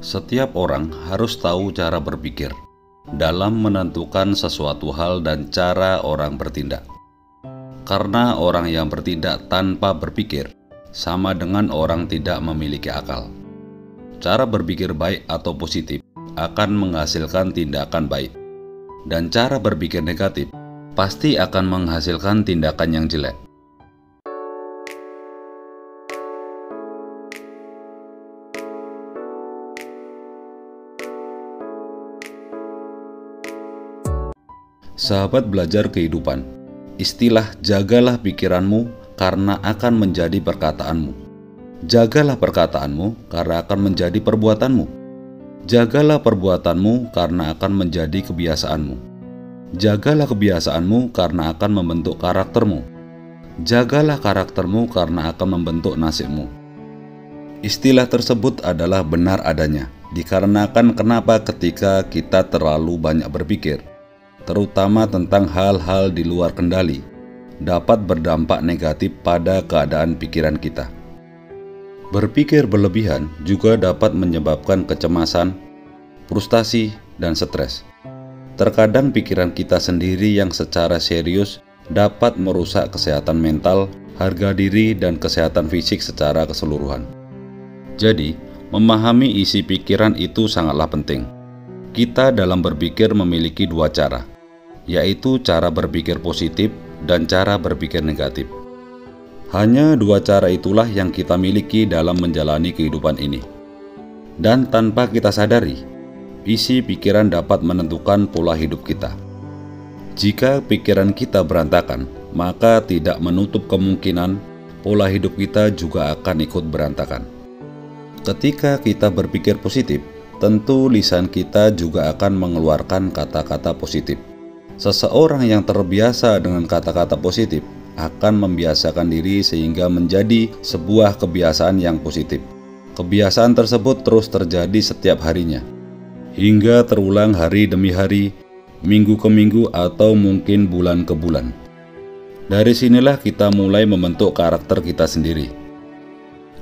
Setiap orang harus tahu cara berpikir dalam menentukan sesuatu hal dan cara orang bertindak. Karena orang yang bertindak tanpa berpikir sama dengan orang tidak memiliki akal. Cara berpikir baik atau positif akan menghasilkan tindakan baik, dan cara berpikir negatif pasti akan menghasilkan tindakan yang jelek. Sahabat belajar kehidupan, istilah jagalah pikiranmu karena akan menjadi perkataanmu. Jagalah perkataanmu karena akan menjadi perbuatanmu. Jagalah perbuatanmu karena akan menjadi kebiasaanmu. Jagalah kebiasaanmu karena akan membentuk karaktermu. Jagalah karaktermu karena akan membentuk nasibmu. Istilah tersebut adalah benar adanya, dikarenakan kenapa ketika kita terlalu banyak berpikir, terutama tentang hal-hal di luar kendali, dapat berdampak negatif pada keadaan pikiran kita. Berpikir berlebihan juga dapat menyebabkan kecemasan, frustasi, dan stres. Terkadang pikiran kita sendiri yang secara serius dapat merusak kesehatan mental, harga diri, dan kesehatan fisik secara keseluruhan. Jadi, memahami isi pikiran itu sangatlah penting. Kita dalam berpikir memiliki dua cara, yaitu cara berpikir positif dan cara berpikir negatif. Hanya dua cara itulah yang kita miliki dalam menjalani kehidupan ini. Dan tanpa kita sadari, isi pikiran dapat menentukan pola hidup kita. Jika pikiran kita berantakan, maka tidak menutup kemungkinan pola hidup kita juga akan ikut berantakan. Ketika kita berpikir positif, tentu lisan kita juga akan mengeluarkan kata-kata positif. Seseorang yang terbiasa dengan kata-kata positif akan membiasakan diri sehingga menjadi sebuah kebiasaan yang positif. Kebiasaan tersebut terus terjadi setiap harinya, hingga terulang hari demi hari, minggu ke minggu, atau mungkin bulan ke bulan. Dari sinilah kita mulai membentuk karakter kita sendiri.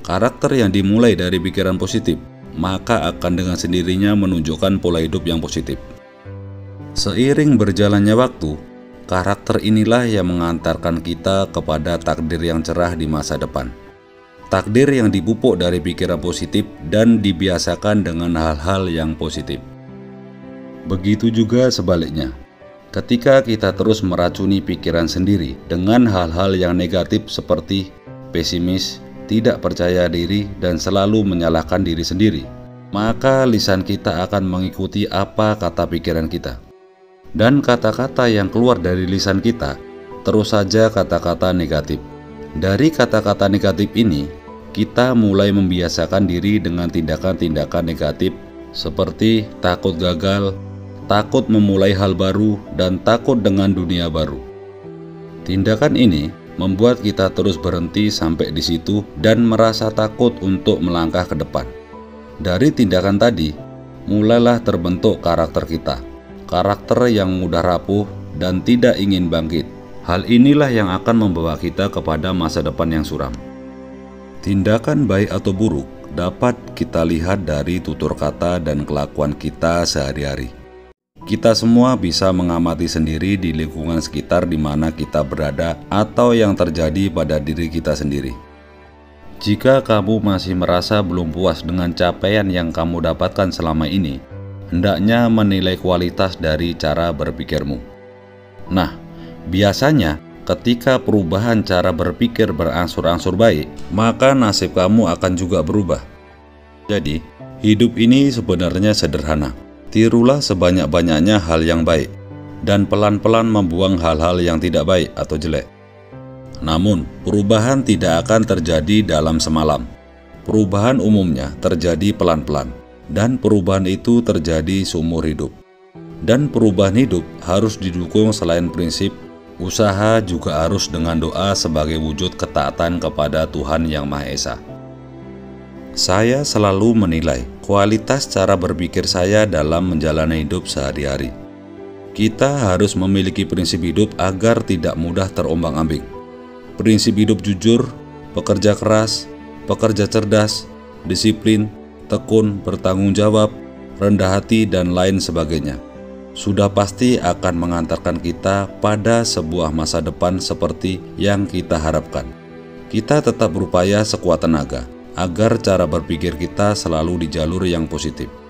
Karakter yang dimulai dari pikiran positif, maka akan dengan sendirinya menunjukkan pola hidup yang positif. Seiring berjalannya waktu, karakter inilah yang mengantarkan kita kepada takdir yang cerah di masa depan. Takdir yang dipupuk dari pikiran positif dan dibiasakan dengan hal-hal yang positif. Begitu juga sebaliknya, ketika kita terus meracuni pikiran sendiri dengan hal-hal yang negatif seperti pesimis, tidak percaya diri, dan selalu menyalahkan diri sendiri, maka lisan kita akan mengikuti apa kata pikiran kita. Dan kata-kata yang keluar dari lisan kita terus saja kata-kata negatif. Dari kata-kata negatif ini, kita mulai membiasakan diri dengan tindakan-tindakan negatif seperti takut gagal, takut memulai hal baru, dan takut dengan dunia baru. Tindakan ini membuat kita terus berhenti sampai di situ dan merasa takut untuk melangkah ke depan. Dari tindakan tadi, mulailah terbentuk karakter kita. Karakter yang mudah rapuh dan tidak ingin bangkit. Hal inilah yang akan membawa kita kepada masa depan yang suram. Tindakan baik atau buruk dapat kita lihat dari tutur kata dan kelakuan kita sehari-hari. Kita semua bisa mengamati sendiri di lingkungan sekitar di mana kita berada atau yang terjadi pada diri kita sendiri. Jika kamu masih merasa belum puas dengan capaian yang kamu dapatkan selama ini, hendaknya menilai kualitas dari cara berpikirmu. Nah, biasanya ketika perubahan cara berpikir berangsur-angsur baik, maka nasib kamu akan juga berubah. Jadi, hidup ini sebenarnya sederhana. Tirulah sebanyak-banyaknya hal yang baik, dan pelan-pelan membuang hal-hal yang tidak baik atau jelek. Namun, perubahan tidak akan terjadi dalam semalam. Perubahan umumnya terjadi pelan-pelan, dan perubahan itu terjadi seumur hidup. Dan perubahan hidup harus didukung selain prinsip, usaha juga harus dengan doa sebagai wujud ketaatan kepada Tuhan Yang Maha Esa. Saya selalu menilai kualitas cara berpikir saya dalam menjalani hidup sehari-hari. Kita harus memiliki prinsip hidup agar tidak mudah terombang-ambing. Prinsip hidup jujur, pekerja keras, pekerja cerdas, disiplin, tekun, bertanggung jawab, rendah hati, dan lain sebagainya, sudah pasti akan mengantarkan kita pada sebuah masa depan seperti yang kita harapkan. Kita tetap berupaya sekuat tenaga agar cara berpikir kita selalu di jalur yang positif.